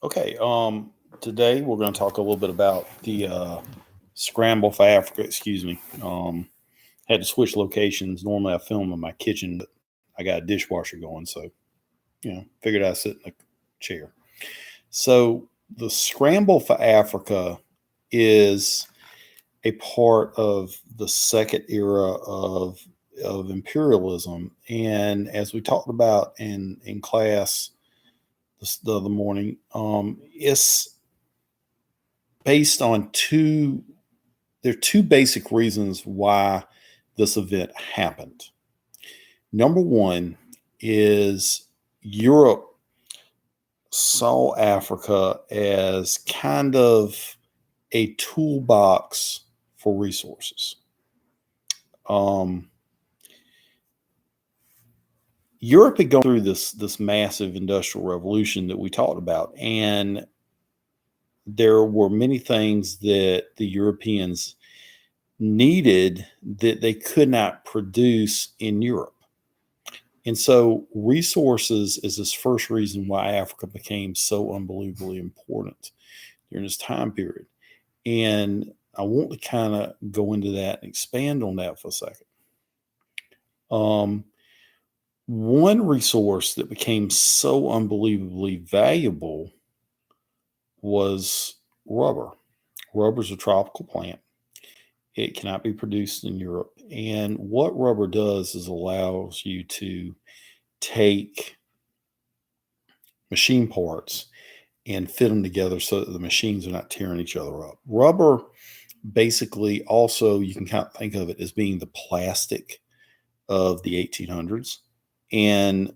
Okay. Today we're going to talk a little bit about the Scramble for Africa. Excuse me. Had to switch locations. Normally I film in my kitchen, but I got a dishwasher going, so figured I'd sit in a chair. So the Scramble for Africa is a part of the second era of imperialism, and as we talked about in class the other morning, it's based on two. There are two basic reasons why this event happened. Number one is Europe saw Africa as kind of a toolbox for resources. Um, Europe had gone through this massive industrial revolution that we talked about, and there were many things that the Europeans needed that they could not produce in Europe. And so resources is this first reason why Africa became so unbelievably important during this time period. And I want to kind of go into that and expand on that for a second. Um, One resource that became so unbelievably valuable was rubber. Rubber is a tropical plant. It cannot be produced in Europe. And what rubber does is allows you to take machine parts and fit them together so that the machines are not tearing each other up. Rubber basically also, you can kind of think of it as being the plastic of the 1800s. And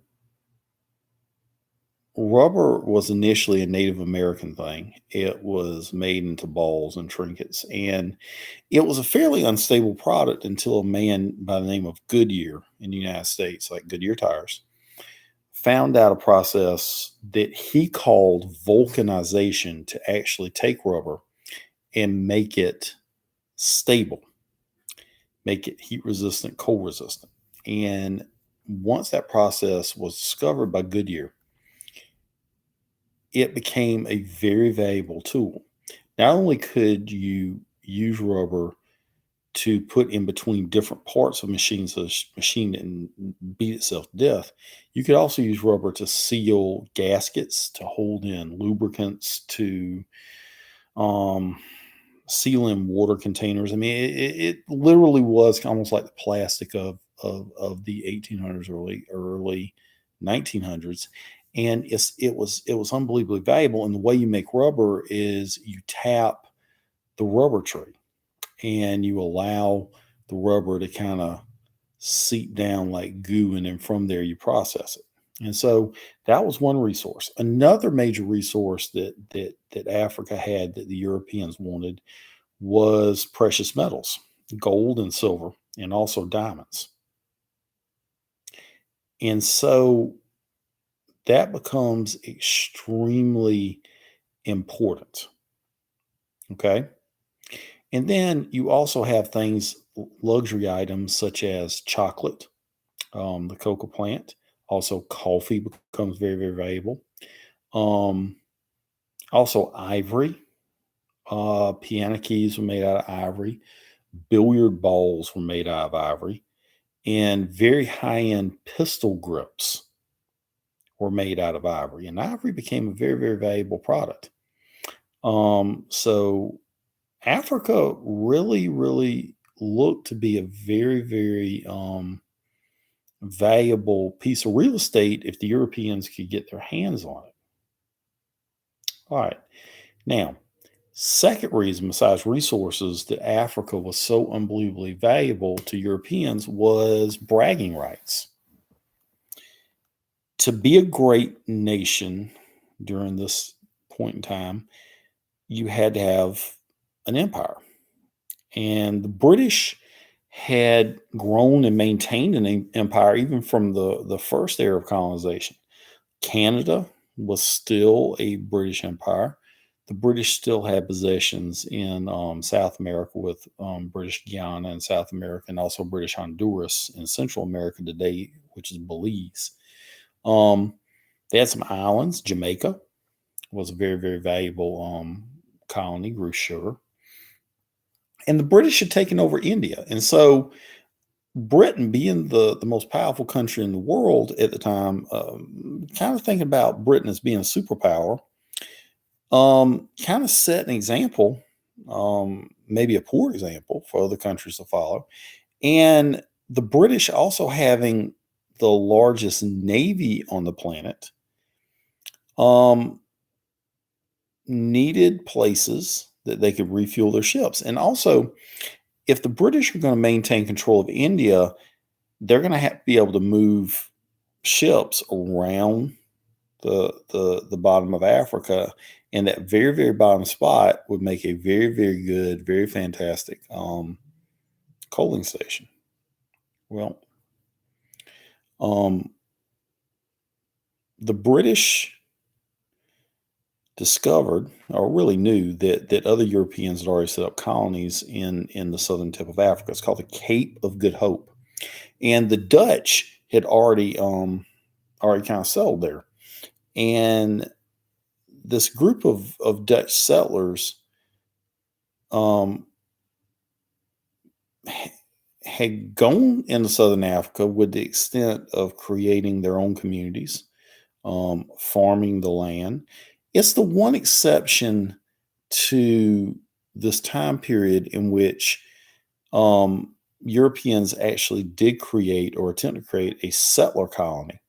rubber was initially a Native American thing. It was made into balls and trinkets, and it was a fairly unstable product until a man by the name of Goodyear in the United States, like Goodyear tires, found out a process that he called vulcanization to actually take rubber and make it stable, make it heat resistant, cold resistant. And once that process was discovered by Goodyear, it became a very valuable tool. Not only could you use rubber to put in between different parts of machines so the machine didn't beat itself to death, you could also use rubber to seal gaskets, to hold in lubricants, to um, seal in water containers. I mean, it literally was almost like the plastic of the 1800s, early 1900s, and it was unbelievably valuable. And the way you make rubber is you tap the rubber tree and you allow the rubber to kind of seep down like goo, and then from there you process it. And so that was one resource. Another major resource that Africa had that the Europeans wanted was precious metals, gold and silver, and also diamonds. And so that becomes extremely important. Okay. And then you also have things, luxury items such as chocolate, the cocoa plant. Also, coffee becomes very, very valuable. Um, Also, ivory. Piano keys were made out of ivory. Billiard balls were made out of ivory. And very high end pistol grips were made out of ivory. And ivory became a very, very valuable product. So Africa really, really looked to be a very, very valuable piece of real estate if the Europeans could get their hands on it. All right. Now, second reason besides resources that Africa was so unbelievably valuable to Europeans was bragging rights. To be a great nation during this point in time, you had to have an empire. And the British had grown and maintained an empire even from the first era of colonization. Canada was still a British empire. The British still had possessions in South America with British Guiana in South America, and also British Honduras in Central America today, which is Belize. Um, they had some islands, Jamaica. was a very, very valuable colony, grew sugar. And the British had taken over India. And so Britain, being the most powerful country in the world at the time, kind of thinking about Britain as being a superpower, kind of set an example, maybe a poor example for other countries to follow. And the British also having the largest navy on the planet, um, needed places that they could refuel their ships. And also, if the British are going to maintain control of India, they're going to have to be able to move ships around the bottom of Africa, and that very, very bottom spot would make a very, very good, very fantastic coaling station. Well, um, the British discovered, or really knew, that other Europeans had already set up colonies in the southern tip of Africa. It's called the Cape of Good Hope, and the Dutch had already kind of settled there. And this group of Dutch settlers um, had gone into southern Africa with the extent of creating their own communities, farming the land. It's the one exception to this time period in which Europeans actually did create or attempt to create a settler colony.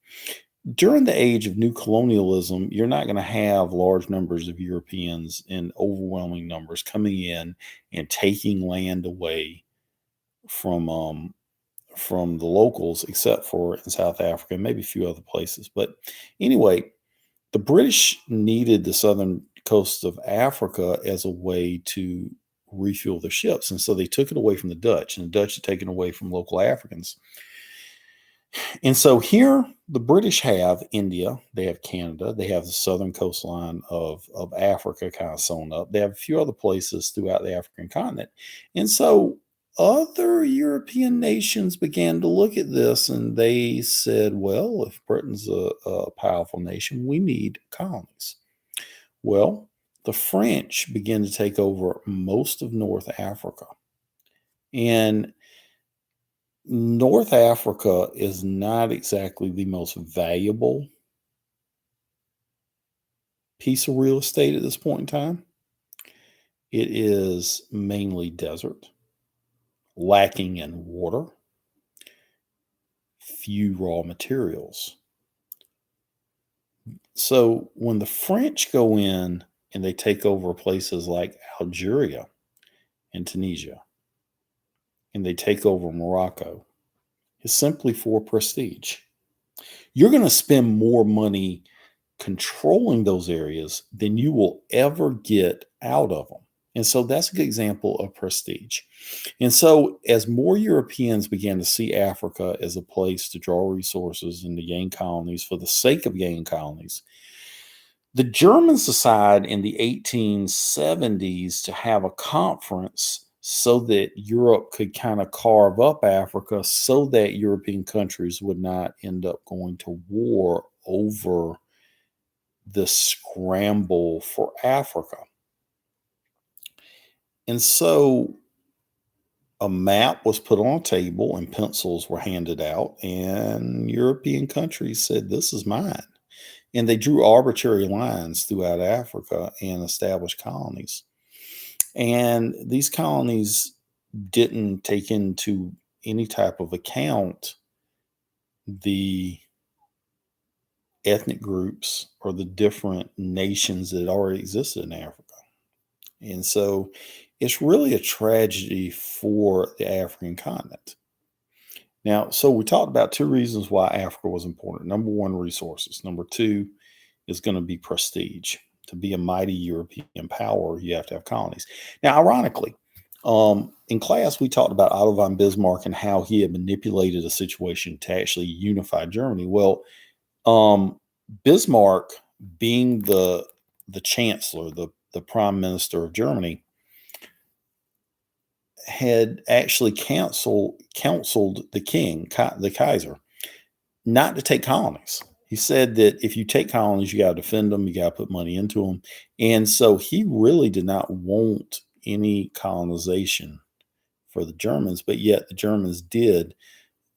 During the age of new colonialism, you're not going to have large numbers of Europeans in overwhelming numbers coming in and taking land away from from the locals, except for in South Africa and maybe a few other places. But anyway, the British needed the southern coast of Africa as a way to refuel their ships, and so they took it away from the Dutch, and the Dutch had taken it away from local Africans. And so here the British have India, they have Canada, they have the southern coastline of Africa kind of sewn up. They have a few other places throughout the African continent. And so other European nations began to look at this and they said, well, if Britain's a powerful nation, we need colonies. Well, the French began to take over most of North Africa. And North Africa is not exactly the most valuable piece of real estate at this point in time. It is mainly desert, lacking in water, few raw materials. So when the French go in and they take over places like Algeria and Tunisia, and they take over Morocco, it's simply for prestige. You're going to spend more money controlling those areas than you will ever get out of them. And so that's a good example of prestige. And so, as more Europeans began to see Africa as a place to draw resources and to gain colonies for the sake of gaining colonies, the Germans decided in the 1870s to have a conference so that Europe could kind of carve up Africa so that European countries would not end up going to war over the scramble for Africa. And so a map was put on a table and pencils were handed out, and European countries said, this is mine. And they drew arbitrary lines throughout Africa and established colonies. And these colonies didn't take into any type of account the ethnic groups or the different nations that already existed in Africa. And so it's really a tragedy for the African continent. Now, so we talked about two reasons why Africa was important. Number one, resources. Number two is going to be prestige. To be a mighty European power, you have to have colonies. Now, ironically, in class, we talked about Otto von Bismarck and how he had manipulated a situation to actually unify Germany. Well, Bismarck, being the chancellor, the prime minister of Germany, had actually counseled the king, the Kaiser, not to take colonies. He said that if you take colonies, you got to defend them, you got to put money into them. And so he really did not want any colonization for the Germans, but yet the Germans did,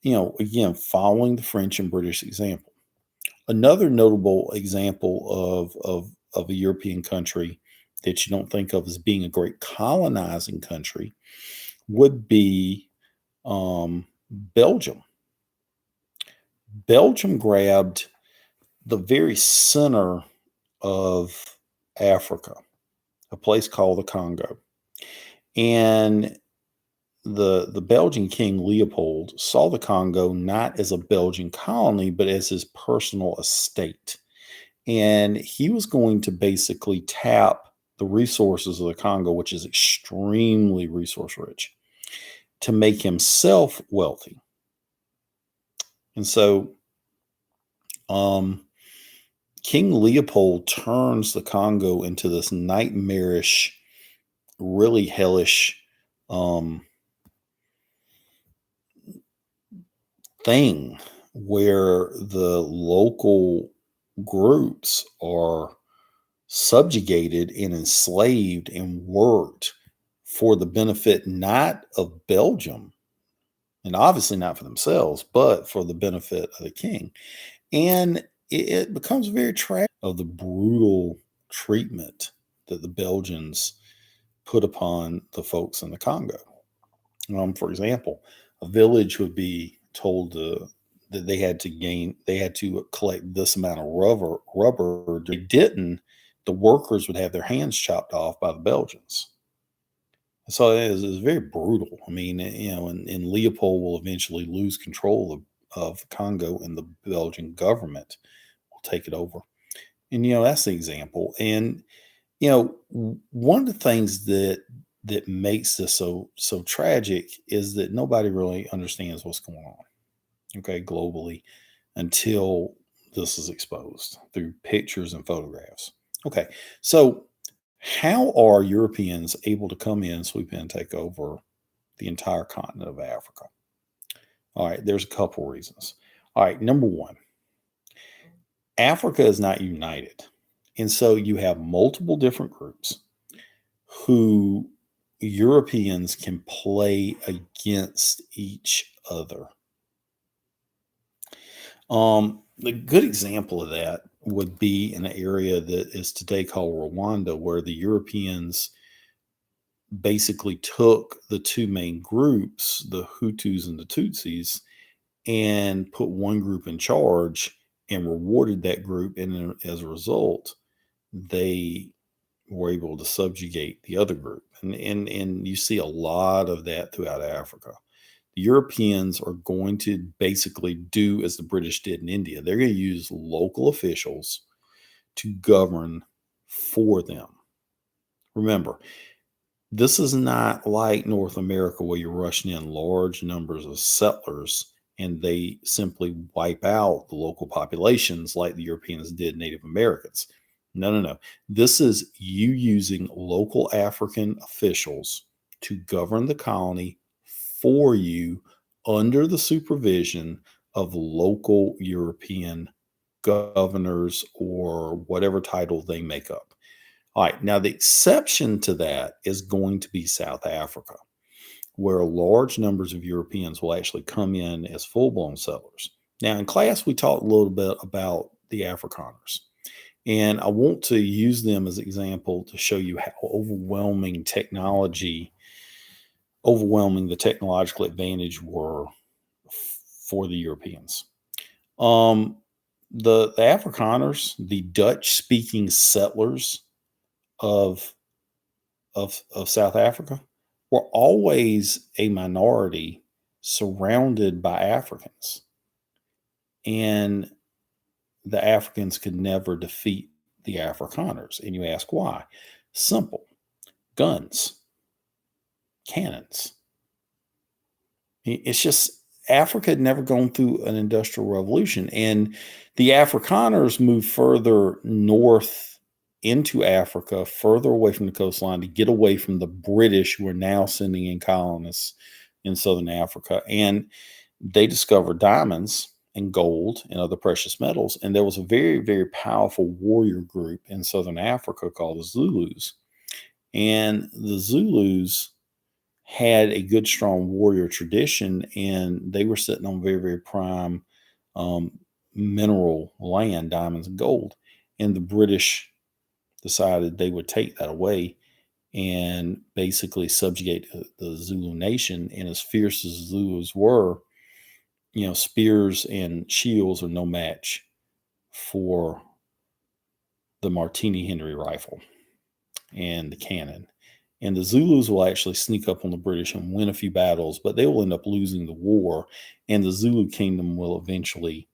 again, following the French and British example. Another notable example of a European country that you don't think of as being a great colonizing country would be Belgium. Belgium grabbed the very center of Africa, a place called the Congo. And the Belgian king Leopold saw the Congo not as a Belgian colony, but as his personal estate. And he was going to basically tap the resources of the Congo, which is extremely resource rich, to make himself wealthy. And so King Leopold turns the Congo into this nightmarish, really hellish thing where the local groups are subjugated and enslaved and worked for the benefit not of Belgium, and obviously not for themselves, but for the benefit of the king. And it becomes very tragic of the brutal treatment that the Belgians put upon the folks in the Congo. For example, a village would be told that they had to collect this amount of rubber. If they didn't, the workers would have their hands chopped off by the Belgians. So it was very brutal. I mean, and Leopold will eventually lose control of Congo, and the Belgian government will take it over. And that's the example. And one of the things that makes this so tragic is that nobody really understands what's going on, okay, globally, until this is exposed through pictures and photographs. Okay, so how are Europeans able to come in, sweep in, and take over the entire continent of Africa? All right, there's a couple reasons. All right, number one, Africa is not united. And so you have multiple different groups who Europeans can play against each other. The good example of that would be in an area that is today called Rwanda, where the Europeans basically took the two main groups, the Hutus and the Tutsis, and put one group in charge and rewarded that group. And as a result, they were able to subjugate the other group. And you see a lot of that throughout Africa. The Europeans are going to basically do as the British did in India. They're going to use local officials to govern for them. Remember, this is not like North America where you're rushing in large numbers of settlers and they simply wipe out the local populations like the Europeans did Native Americans. No. This is you using local African officials to govern the colony for you under the supervision of local European governors or whatever title they make up. All right, now the exception to that is going to be South Africa, where large numbers of Europeans will actually come in as full-blown settlers. Now, in class, we talked a little bit about the Afrikaners, and I want to use them as an example to show you how overwhelming the technological advantage were for the Europeans. The Afrikaners, the Dutch-speaking settlers of South Africa, were always a minority surrounded by Africans. And the Africans could never defeat the Afrikaners. And you ask why? Simple. Guns, cannons. It's just Africa had never gone through an industrial revolution. And the Afrikaners moved further north into Africa, further away from the coastline to get away from the British who are now sending in colonists in Southern Africa. And they discovered diamonds and gold and other precious metals. And there was a very, very powerful warrior group in southern Africa called the Zulus. And the Zulus had a good, strong warrior tradition, and they were sitting on very, very prime um, mineral land, diamonds and gold. And the British decided they would take that away and basically subjugate the Zulu nation. And as fierce as Zulus were, spears and shields are no match for the Martini Henry rifle and the cannon. And the Zulus will actually sneak up on the British and win a few battles, but they will end up losing the war. And the Zulu kingdom will eventually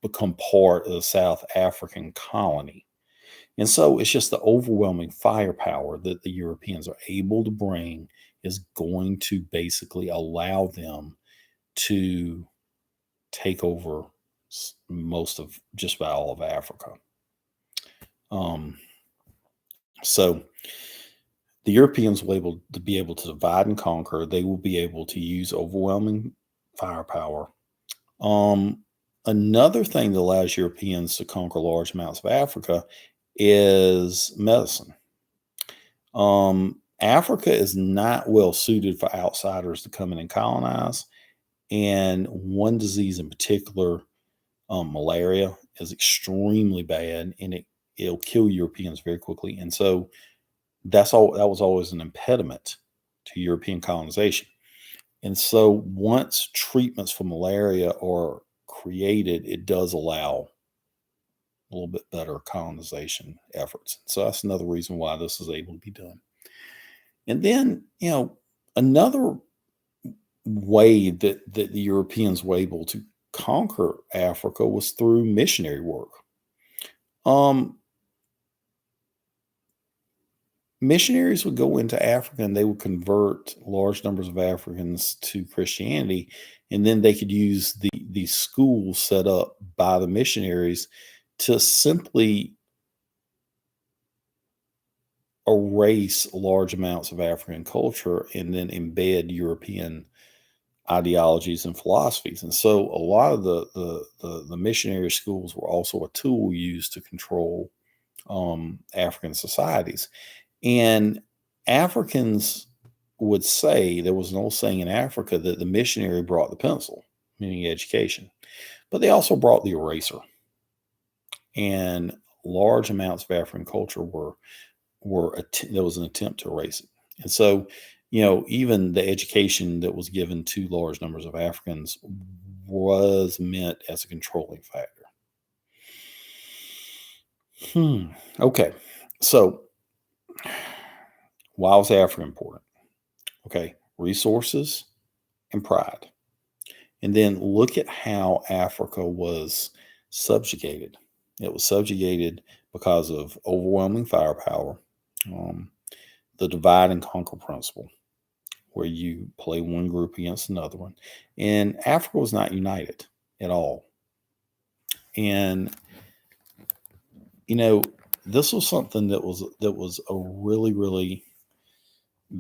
become part of the South African colony. And so it's just the overwhelming firepower that the Europeans are able to bring is going to basically allow them to take over most of just about all of Africa. So the Europeans will be able to divide and conquer. They will be able to use overwhelming firepower. Another thing that allows Europeans to conquer large amounts of Africa is medicine. Africa is not well suited for outsiders to come in and colonize. And one disease in particular, malaria, is extremely bad, and it'll kill Europeans very quickly. And so that was always an impediment to European colonization. And so once treatments for malaria are created, it does allow a little bit better colonization efforts. So that's another reason why this is able to be done. And then, another way that the Europeans were able to conquer Africa was through missionary work. Missionaries would go into Africa and they would convert large numbers of Africans to Christianity, and then they could use these schools set up by the missionaries to simply erase large amounts of African culture and then embed European ideologies and philosophies. And so a lot of the missionary schools were also a tool used to control African societies. And Africans would say, there was an old saying in Africa, that the missionary brought the pencil, meaning education, but they also brought the eraser. And large amounts of African culture there was an attempt to erase it. And so, even the education that was given to large numbers of Africans was meant as a controlling factor. Okay. So why was Africa important? Okay. Resources and pride. And then look at how Africa was subjugated. It was subjugated because of overwhelming firepower, the divide and conquer principle, where you play one group against another one. And Africa was not united at all. And, this was something that was a really, really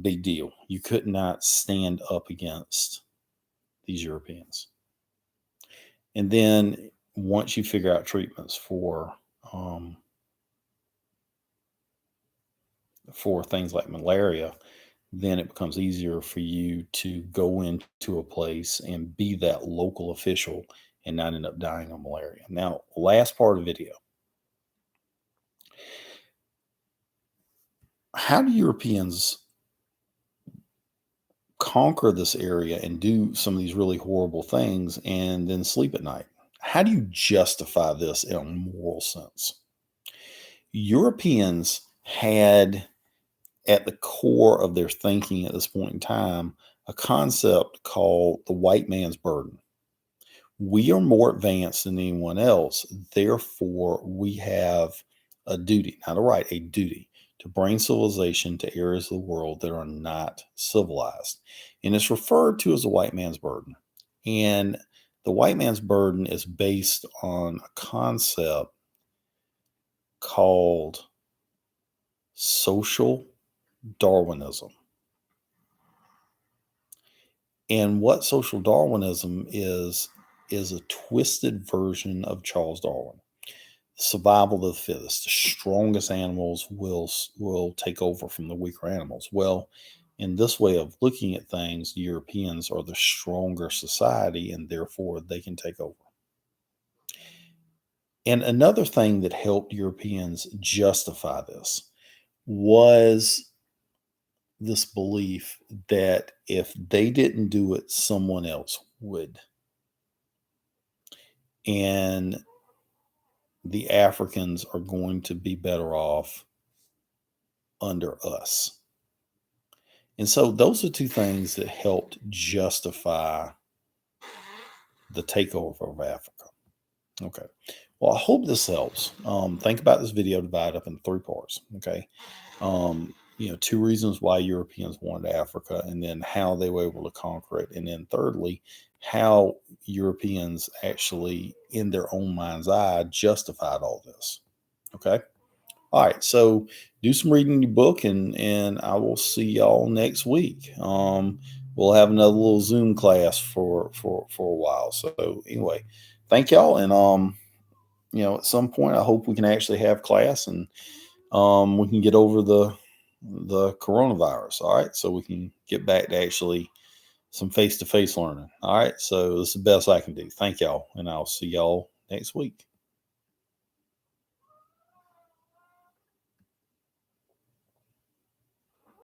big deal. You could not stand up against these Europeans. And then once you figure out treatments for things like malaria, then it becomes easier for you to go into a place and be that local official and not end up dying of malaria. Now, last part of the video. How do Europeans conquer this area and do some of these really horrible things and then sleep at night? How do you justify this in a moral sense? Europeans had at the core of their thinking at this point in time a concept called the white man's burden. We are more advanced than anyone else. Therefore, we have a duty, not a right, a duty to bring civilization to areas of the world that are not civilized. And it's referred to as the white man's burden. And the white man's burden is based on a concept called social Darwinism. And what social Darwinism is is a twisted version of Charles Darwin. Survival of the fittest. The strongest animals will take over from the weaker animals. Well, in this way of looking at things, the Europeans are the stronger society, and therefore they can take over. And another thing that helped Europeans justify this was this belief that if they didn't do it, someone else would. And the Africans are going to be better off under us. And so those are two things that helped justify the takeover of Africa. Okay. Well, I hope this helps. Think about this video divided up in 3 parts. Okay. 2 reasons why Europeans wanted Africa, and then how they were able to conquer it. And then thirdly, how Europeans actually, in their own mind's eye, justified all this. Okay. All right. So do some reading in your book, and I will see y'all next week. We'll have another little Zoom class for a while. So anyway, thank y'all. And at some point I hope we can actually have class, and we can get over the coronavirus. All right. So we can get back to actually some face-to-face learning. All right. So this is the best I can do. Thank y'all. And I'll see y'all next week.